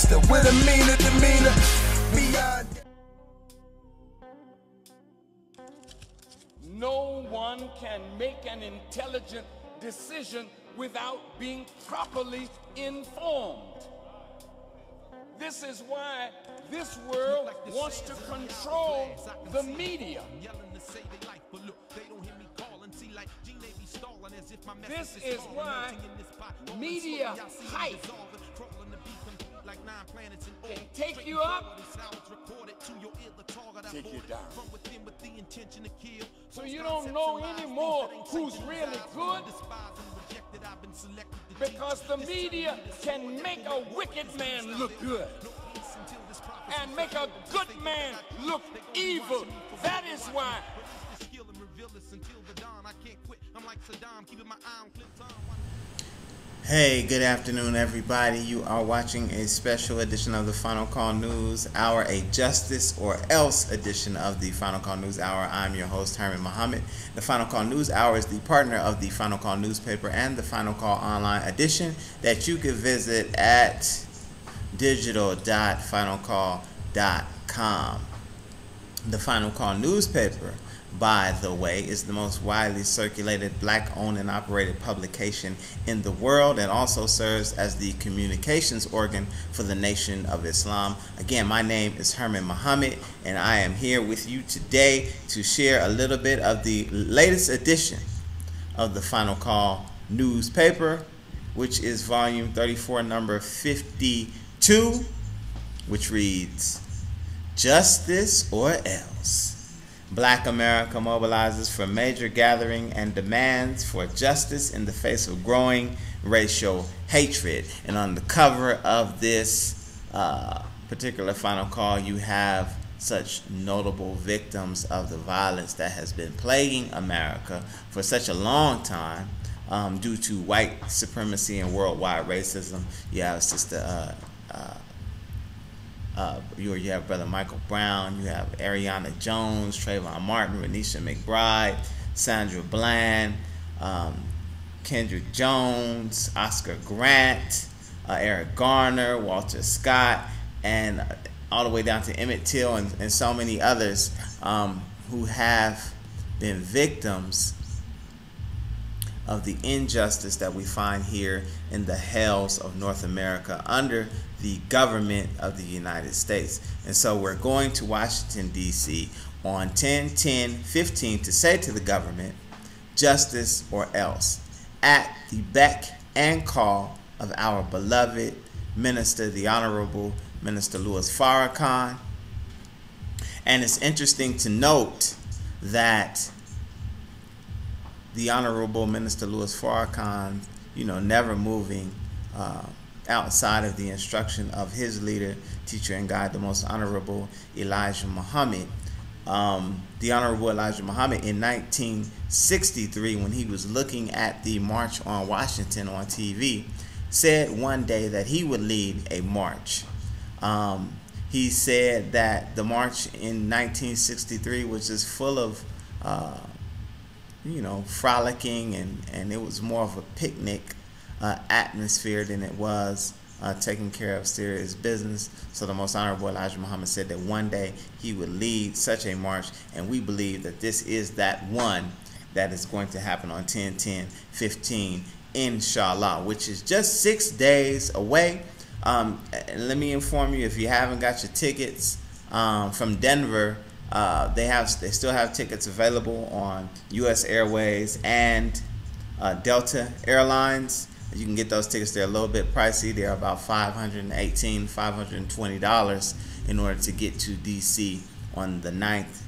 master with a meaner demeanor beyond. No one can make an intelligent decision without being properly informed. This is why this world wants to control the media. This is why media hype can take you up, take you down. So you don't know anymore who's really good, because the media can make a wicked man look good and make a good man look evil. That is why. Hey, good afternoon, everybody. You are watching a special edition of the Final Call News Hour, a Justice or Else edition of the Final Call News Hour. I'm your host, Herman Muhammad. The Final Call News Hour is the partner of the Final Call newspaper and the Final Call online edition that you can visit at digital.finalcall.com. The Final Call newspaper, by the way, is the most widely circulated black-owned and operated publication in the world, and also serves as the communications organ for the Nation of Islam. Again, my name is Herman Muhammad, and I am here with you today to share a little bit of the latest edition of the Final Call newspaper, which is volume 34, number 52, which reads, Justice or Else. Black America mobilizes for major gathering and demands for justice in the face of growing racial hatred. And on the cover of this particular Final Call, you have such notable victims of the violence that has been plaguing America for such a long time due to white supremacy and worldwide racism. You have Sister you have Brother Michael Brown, you have Ariana Jones, Trayvon Martin, Renisha McBride, Sandra Bland, Kendrick Jones, Oscar Grant, Eric Garner, Walter Scott, and all the way down to Emmett Till and so many others who have been victims of the injustice that we find here in the hells of North America under the government of the United States. And so we're going to Washington, D.C. on 10/10/15 to say to the government, justice or else, at the beck and call of our beloved minister, the Honorable Minister Louis Farrakhan. And it's interesting to note that the Honorable Minister Louis Farrakhan, never moving outside of the instruction of his leader, teacher, and guide, the Most Honorable Elijah Muhammad. The Honorable Elijah Muhammad in 1963, when he was looking at the March on Washington on TV, said one day that he would lead a march. He said that the march in 1963 was just full of frolicking, and it was more of a picnic atmosphere than it was taking care of serious business. So the Most Honorable Elijah Muhammad said that one day he would lead such a march, and we believe that this is that one that is going to happen on 10/10/15, inshallah, which is just 6 days away. And let me inform you, if you haven't got your tickets from Denver, they still have tickets available on U.S. Airways and Delta Airlines. You can get those tickets. They're a little bit pricey. They're about $518, $520 in order to get to D.C. on the 9th.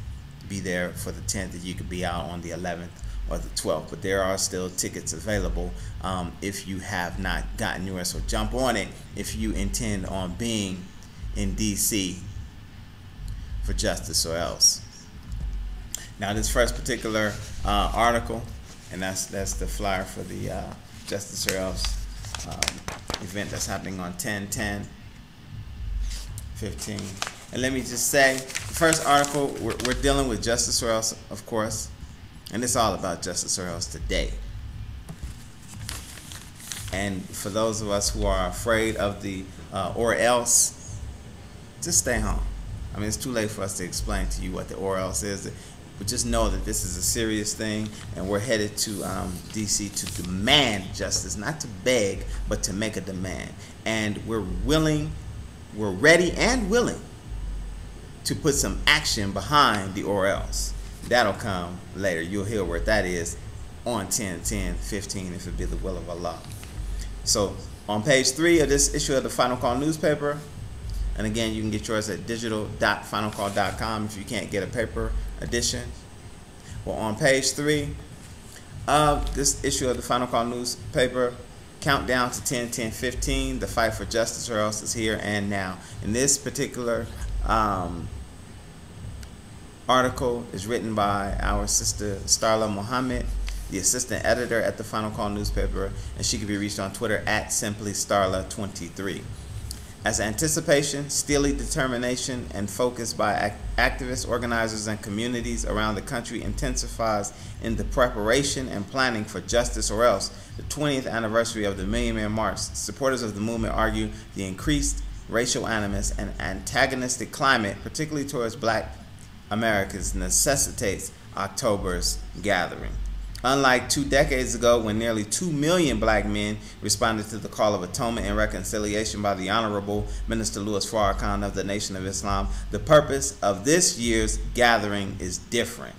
Be there for the 10th, and you could be out on the 11th or the 12th. But there are still tickets available if you have not gotten yours. So jump on it if you intend on being in D.C. for justice or else. Now, this first particular article, and that's the flyer for the Justice or Else event that's happening on 10/10/15. And let me just say, the first article, we're dealing with justice or else, of course, and it's all about justice or else today. And for those of us who are afraid of the or else, just stay home. I mean, it's too late for us to explain to you what the or else is, but just know that this is a serious thing, and we're headed to DC to demand justice, not to beg, but to make a demand. And we're ready and willing to put some action behind the or else. That'll come later. You'll hear where that is on 10/10/15, if it be the will of Allah. So on page 3 of this issue of the Final Call newspaper, and again, you can get yours at digital.finalcall.com if you can't get a paper edition. Well, on page 3 of this issue of the Final Call newspaper, countdown to 10/10/15, the fight for justice or else is here and now. In this particular article is written by our sister Starla Muhammad, the assistant editor at the Final Call newspaper, and she can be reached on Twitter at simplystarla23. As anticipation, steely determination, and focus by activists, organizers, and communities around the country intensifies in the preparation and planning for justice or else, the 20th anniversary of the Million Man March, supporters of the movement argue the increased racial animus and antagonistic climate, particularly towards black Americans, necessitates October's gathering. Unlike 2 decades ago, when nearly 2 million black men responded to the call of atonement and reconciliation by the Honorable Minister Louis Farrakhan of the Nation of Islam, the purpose of this year's gathering is different.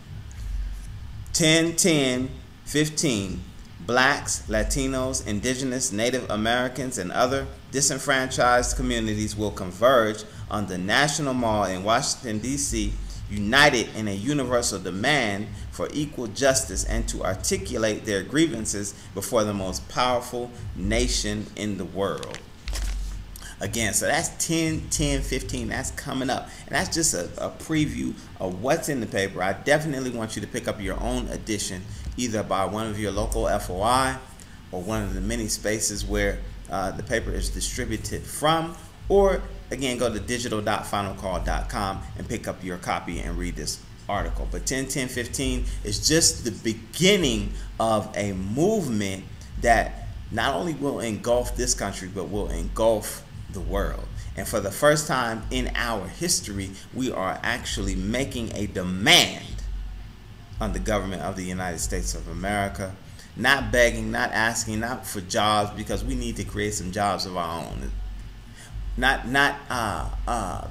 10/10/15, blacks, Latinos, indigenous, Native Americans, and other disenfranchised communities will converge on the National Mall in Washington, D.C., united in a universal demand for equal justice and to articulate their grievances before the most powerful nation in the world. Again, so that's 10/10/15. That's coming up. And that's just a preview of what's in the paper. I definitely want you to pick up your own edition, either by one of your local FOI or one of the many spaces where the paper is distributed from, or again, go to digital.finalcall.com and pick up your copy and read this article. But 10/10/15 is just the beginning of a movement that not only will engulf this country, but will engulf the world. And for the first time in our history, we are actually making a demand on the government of the United States of America. Not begging, not asking, not for jobs, because we need to create some jobs of our own. Not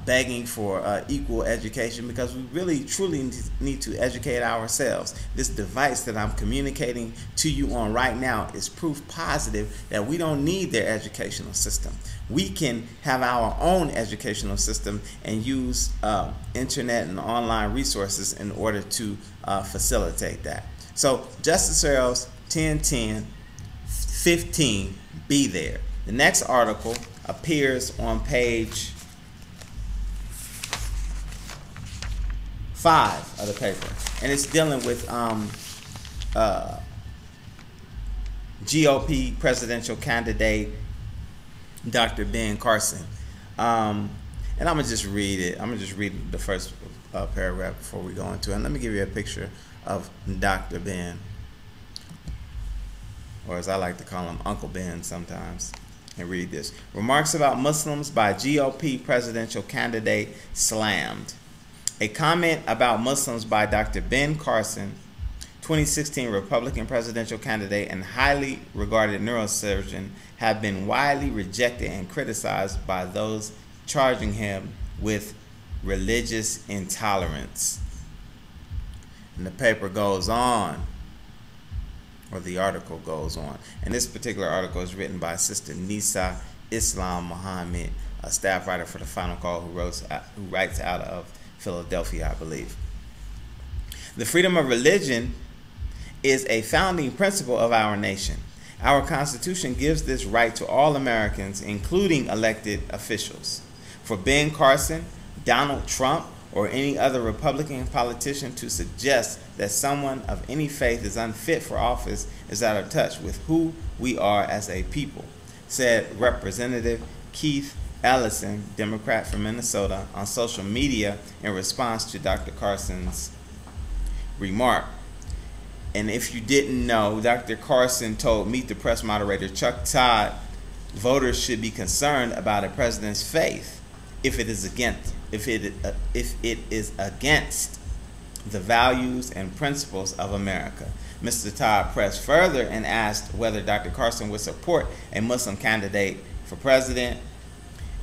begging for equal education, because we really truly need to educate ourselves. This device that I'm communicating to you on right now is proof positive that we don't need their educational system. We can have our own educational system and use internet and online resources in order to facilitate that. So Justice or else, 10/10/15, be there. The next article appears on page 5 of the paper, and it's dealing with GOP presidential candidate Dr. Ben Carson, and I'm gonna just read it. I'm gonna just read the first paragraph before we go into it. And let me give you a picture of Dr. Ben, or as I like to call him, Uncle Ben sometimes. And read this. Remarks about Muslims by GOP presidential candidate slammed. A comment about Muslims by Dr. Ben Carson, 2016 Republican presidential candidate and highly regarded neurosurgeon, have been widely rejected and criticized by those charging him with religious intolerance. And the paper goes on, or the article goes on. And this particular article is written by Sister Nisa Islam Muhammad, a staff writer for the Final Call, who writes out of Philadelphia, I believe. The freedom of religion is a founding principle of our nation. Our Constitution gives this right to all Americans, including elected officials. For Ben Carson, Donald Trump, or any other Republican politician to suggest that someone of any faith is unfit for office is out of touch with who we are as a people, said Representative Keith Ellison, Democrat from Minnesota, on social media in response to Dr. Carson's remark. And if you didn't know, Dr. Carson told Meet the Press moderator Chuck Todd voters should be concerned about a president's faith if it is against the values and principles of America. Mr. Todd pressed further and asked whether Dr. Carson would support a Muslim candidate for president.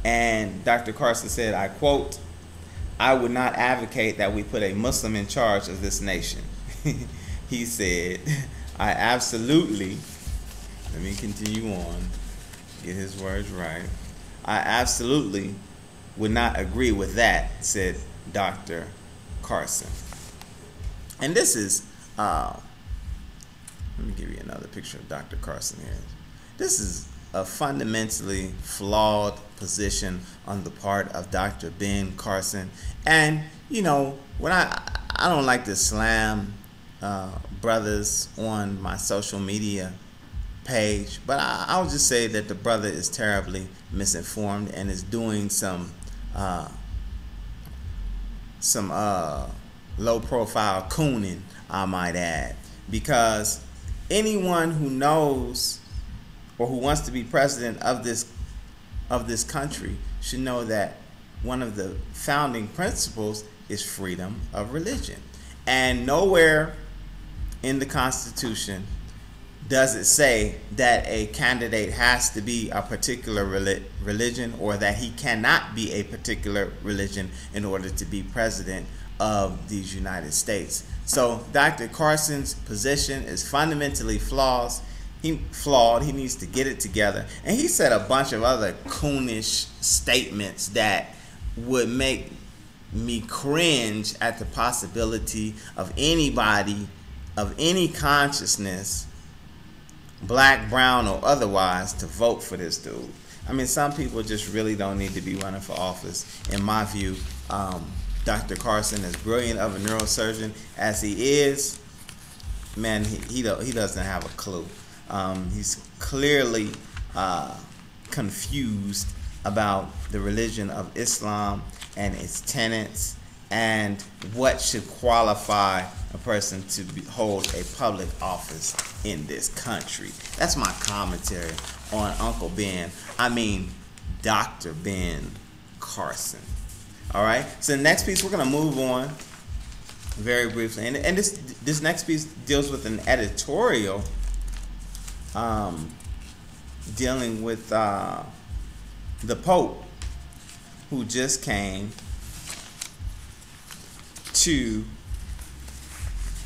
And Dr. Carson said, I quote, "I would not advocate that we put a Muslim in charge of this nation." He said, I absolutely, let me continue on, get his words right. I absolutely would not agree with that, said Dr. Carson. And this is, let me give you another picture of Dr. Carson here. This is a fundamentally flawed position on the part of Dr. Ben Carson. And, you know, when I don't like to slam brothers on my social media page, but I'll just say that the brother is terribly misinformed and is doing some low-profile cooning, I might add, because anyone who knows or who wants to be president of this country should know that one of the founding principles is freedom of religion. And nowhere in the Constitution does it say that a candidate has to be a particular religion, or that he cannot be a particular religion in order to be president of these United States. So Dr. Carson's position is fundamentally flawed. He needs to get it together. And he said a bunch of other coonish statements that would make me cringe at the possibility of anybody of any consciousness, black, brown, or otherwise, to vote for this dude. I mean, some people just really don't need to be running for office, in my view. Dr. Carson, as brilliant of a neurosurgeon as he is, man, he doesn't have a clue. He's clearly confused about the religion of Islam and its tenets and what should qualify a person to hold a public office in this country. That's my commentary on Uncle Ben. I mean, Dr. Ben Carson. All right. So the next piece, we're going to move on very briefly, and this next piece deals with an editorial dealing with the Pope, who just came to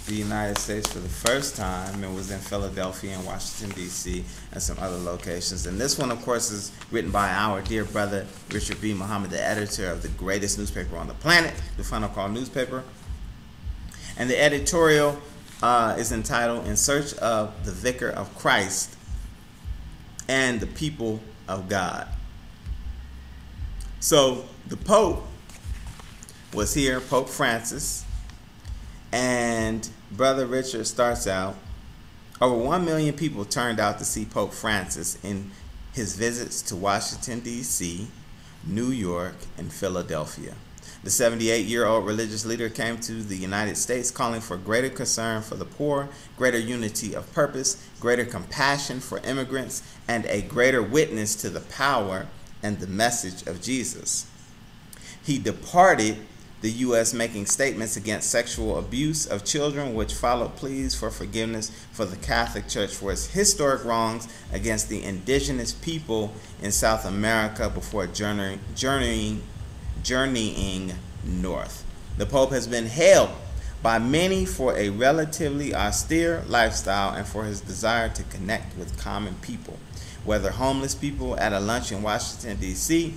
the United States for the first time and was in Philadelphia and Washington, D.C., and some other locations. And this one, of course, is written by our dear brother, Richard B. Muhammad, the editor of the greatest newspaper on the planet, the Final Call newspaper. And the editorial is entitled, "In Search of the Vicar of Christ and the People of God." So the Pope was here, Pope Francis, and Brother Richard starts out, over 1 million people turned out to see Pope Francis in his visits to Washington, D.C., New York, and Philadelphia. The 78-year-old religious leader came to the United States calling for greater concern for the poor, greater unity of purpose, greater compassion for immigrants, and a greater witness to the power and the message of Jesus. He departed the U.S. making statements against sexual abuse of children, which followed pleas for forgiveness for the Catholic Church for its historic wrongs against the indigenous people in South America before journeying north. The Pope has been hailed by many for a relatively austere lifestyle and for his desire to connect with common people, whether homeless people at a lunch in Washington, D.C.,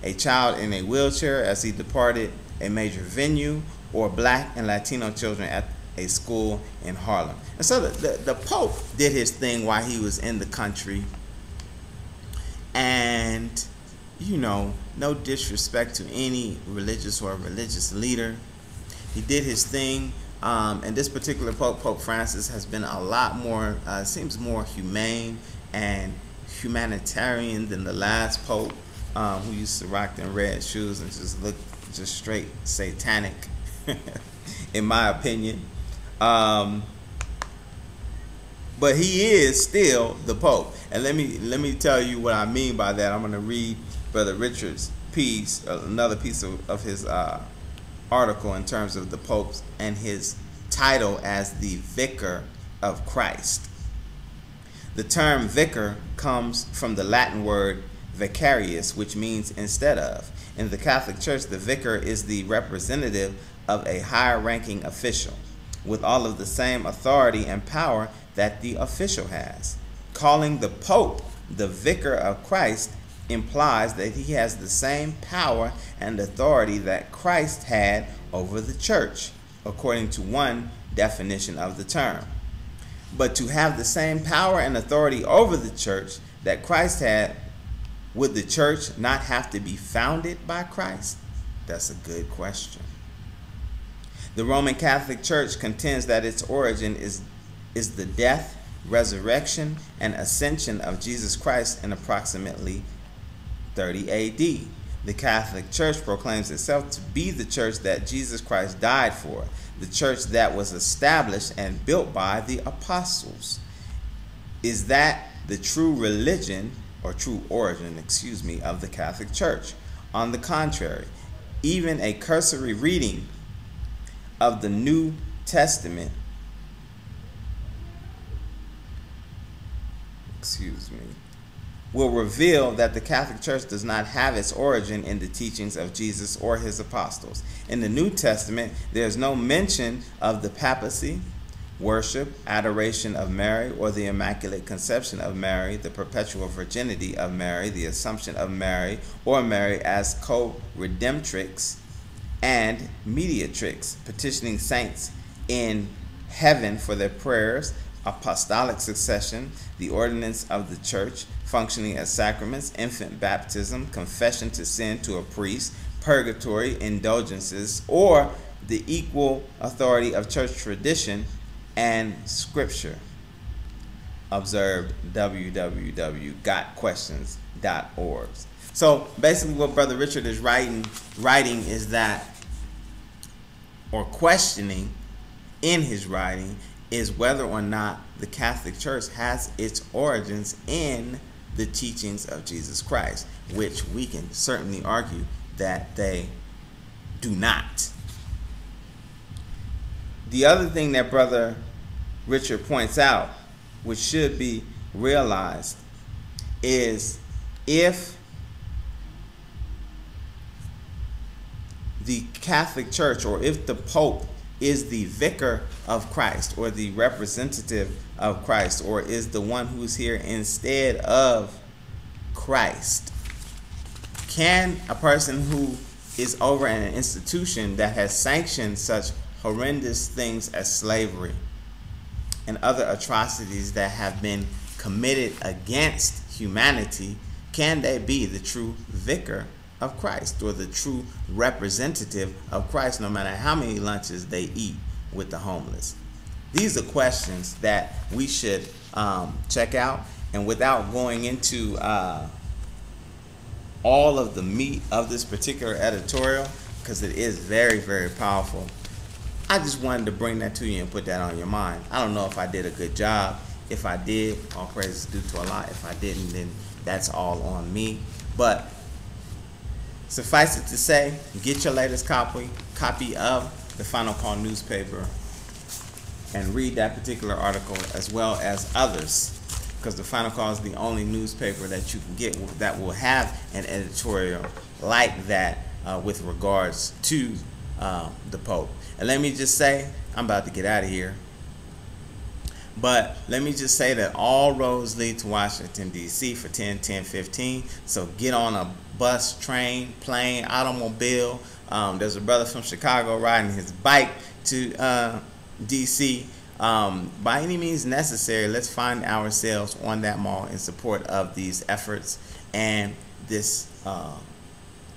a child in a wheelchair as he departed a major venue, or black and Latino children at a school in Harlem. And so the Pope did his thing while he was in the country. And, you know, no disrespect to any religious or religious leader, he did his thing. And this particular Pope, Pope Francis, has been a lot more, seems more humane and humanitarian than the last Pope, who used to rock them red shoes and just look just straight satanic, in my opinion. but he is still the Pope. And let me tell you what I mean by that. I'm going to read Brother Richard's piece, another piece of his article in terms of the Pope and his title as the Vicar of Christ. The term vicar comes from the Latin word vicarius, which means instead of. In the Catholic Church, the vicar is the representative of a higher ranking official, with all of the same authority and power that the official has. Calling the Pope the Vicar of Christ implies that he has the same power and authority that Christ had over the church, according to one definition of the term. But to have the same power and authority over the church that Christ had, would the church not have to be founded by Christ? That's a good question. The Roman Catholic Church contends that its origin is the death, resurrection, and ascension of Jesus Christ in approximately 30 AD. The Catholic Church proclaims itself to be the church that Jesus Christ died for, the church that was established and built by the apostles. Is that the true religion, or true origin, of the Catholic Church? On the contrary, even a cursory reading of the New Testament will reveal that the Catholic Church does not have its origin in the teachings of Jesus or his apostles. In the New Testament, there is no mention of the papacy, worship, adoration of Mary, or the Immaculate Conception of Mary, the perpetual virginity of Mary, the Assumption of Mary, or Mary as co-redemptrix and mediatrix, petitioning saints in heaven for their prayers, apostolic succession, the ordinance of the church, functioning as sacraments, infant baptism, confession to sin to a priest, purgatory, indulgences, or the equal authority of church tradition and scripture. Observe www.gotquestions.org. So basically what Brother Richard is writing is that, or questioning in his writing, is whether or not the Catholic Church has its origins in the teachings of Jesus Christ, which we can certainly argue that they do not. The other thing that Brother Richard points out, which should be realized, is if the Catholic Church, or if the Pope is the vicar of Christ, or the representative of Christ, or is the one who's here instead of Christ, can a person who is over in an institution that has sanctioned such horrendous things as slavery and other atrocities that have been committed against humanity, can they be the true vicar of Christ, or the true representative of Christ, no matter how many lunches they eat with the homeless? These are questions that we should check out. And without going into all of the meat of this particular editorial, because it is very, very powerful, I just wanted to bring that to you and put that on your mind. I don't know if I did a good job. If I did, all praise is due to Allah. If I didn't, then that's all on me. But suffice it to say, get your latest copy of the Final Call newspaper and read that particular article as well as others, because the Final Call is the only newspaper that you can get that will have an editorial like that with regards to the Pope. And let me just say, I'm about to get out of here, but let me just say that all roads lead to Washington, D.C. for 10/10/15. So get on a bus, train, plane, automobile. There's a brother from Chicago riding his bike to D.C. By any means necessary, let's find ourselves on that mall in support of these efforts and this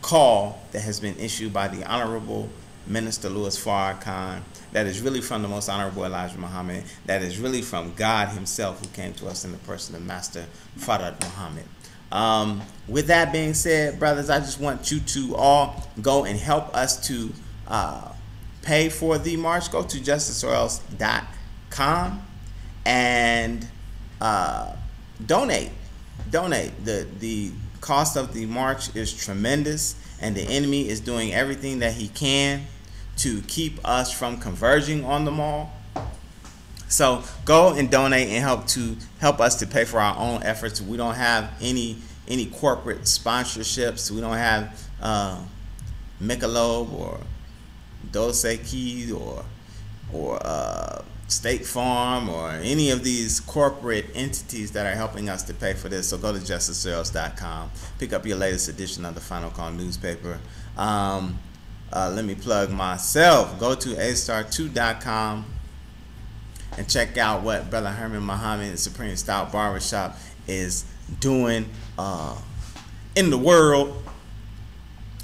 call that has been issued by the Honorable Minister Louis Farrakhan, that is really from the Most Honorable Elijah Muhammad, that is really from God himself, who came to us in the person of Master Farad Muhammad. With that being said, brothers, I just want you to all go and help us to pay for the march. Go to justicesoroils.com and donate. The cost of the march is tremendous, and the enemy is doing everything that he can to keep us from converging on the mall. So go and donate and help us to pay for our own efforts. We don't have any corporate sponsorships. We don't have Michelob or Dos Equis or State Farm or any of these corporate entities that are helping us to pay for this. So go to justicesales.com, pick up your latest edition of the Final Call newspaper. Let me plug myself. Go to astar2.com and check out what Brother Herman Muhammad and Supreme Style Barbershop is doing in the world,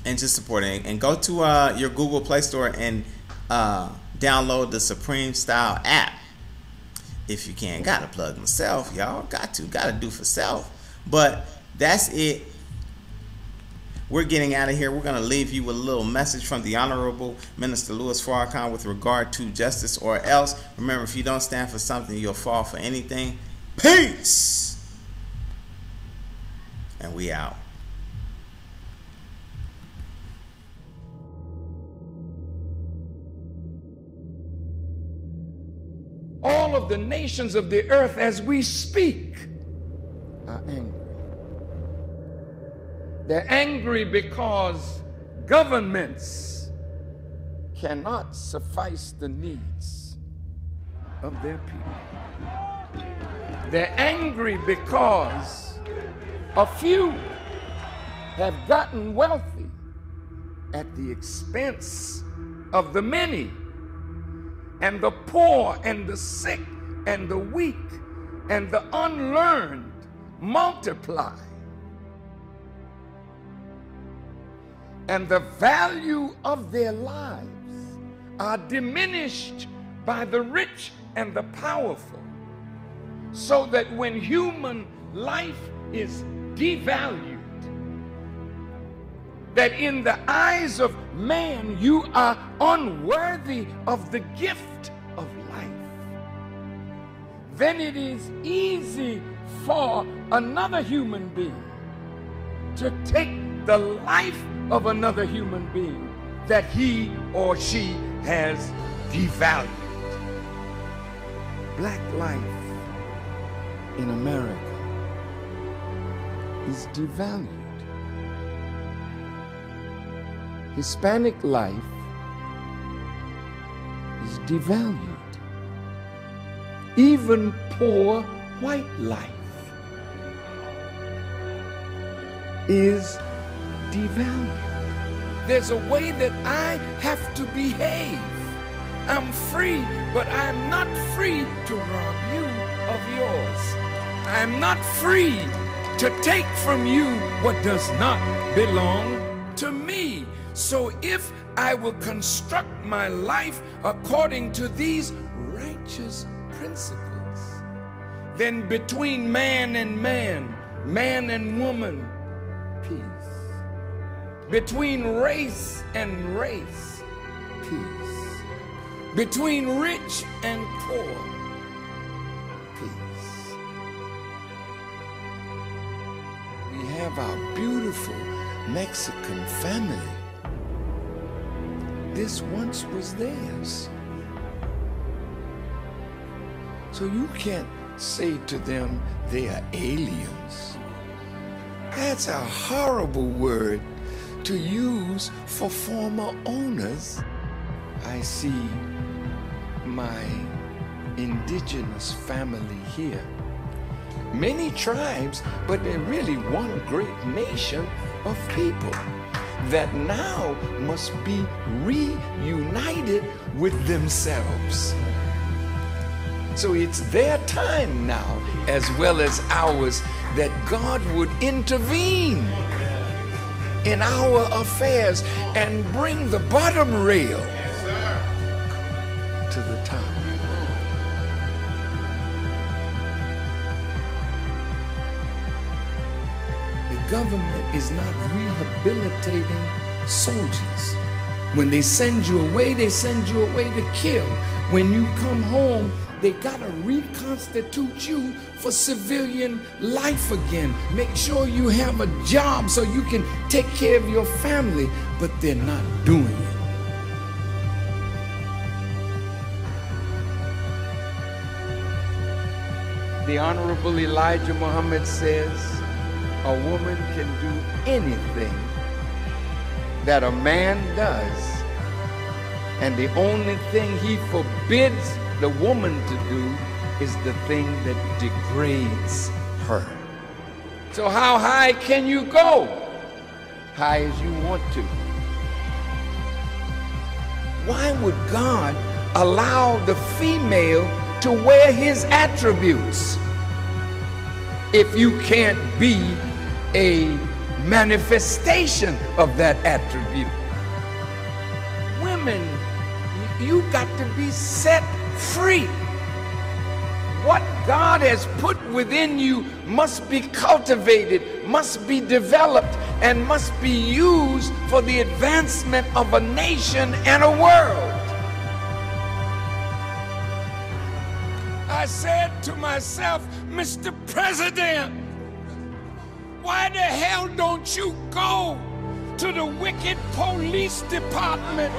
and just supporting. And go to your Google Play Store and download the Supreme Style app if you can. Gotta plug myself, y'all. Gotta do for self. But that's it. We're getting out of here. We're going to leave you with a little message from the Honorable Minister Louis Farrakhan with regard to justice or else. Remember, if you don't stand for something, you'll fall for anything. Peace! And we out. All of the nations of the earth as we speak are angry. They're angry because governments cannot suffice the needs of their people. They're angry because a few have gotten wealthy at the expense of the many, and the poor and the sick and the weak and the unlearned multiply. And the value of their lives are diminished by the rich and the powerful, so that when human life is devalued, that in the eyes of man you are unworthy of the gift of life, then it is easy for another human being to take the life of another human being that he or she has devalued. Black life in America is devalued. Hispanic life is devalued. Even poor white life is devalued. There's a way that I have to behave. I'm free, but I'm not free to rob you of yours. I'm not free to take from you what does not belong to me. So if I will construct my life according to these righteous principles, then between man and man, man and woman, peace. Between race and race, peace. Between rich and poor, peace. We have our beautiful Mexican family. This once was theirs. So you can't say to them they are aliens. That's a horrible word to use for former owners. I see my indigenous family here. Many tribes, but they're really one great nation of people that now must be reunited with themselves. So it's their time now, as well as ours, that God would intervene in our affairs and bring the bottom rail to the top. The government is not rehabilitating soldiers. When they send you away to kill. When you come home, They gotta reconstitute you for civilian life again. Make sure you have a job so you can take care of your family, but they're not doing it. The Honorable Elijah Muhammad says, a woman can do anything that a man does, and the only thing he forbids the woman to do is the thing that degrades her. So how high can you go? High as you want to. Why would God allow the female to wear his attributes if you can't be a manifestation of that attribute? Women, you got to be set free. What God has put within you must be cultivated, must be developed, and must be used for the advancement of a nation and a world. I said to myself, Mr. President, why the hell don't you go to the wicked police department?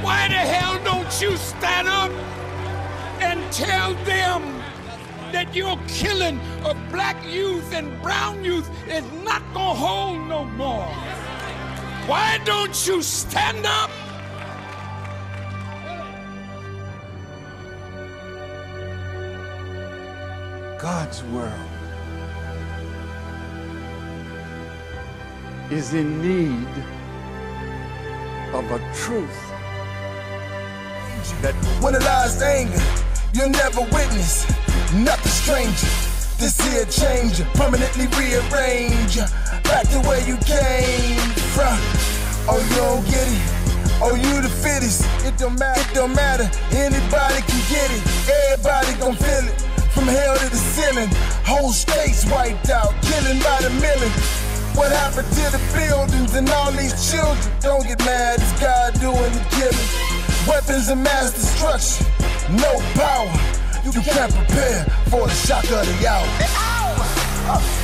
Why the hell don't you stand up and tell them that your killing of black youth and brown youth is not gonna hold no more? Why don't you stand up? God's world is in need of a truth that when it lies anger, you'll never witness nothing stranger. This here change, permanently rearrange back to where you came from. Oh, you don't get it. Oh, you the fittest. It don't matter. Anybody can get it. Everybody gon' feel it. From hell to the ceiling, whole states wiped out, killing by the million. What happened to the buildings and all these children? Don't get mad, it's God doing the killing. Weapons of mass destruction, no power. You can't prepare for the shock of the hour.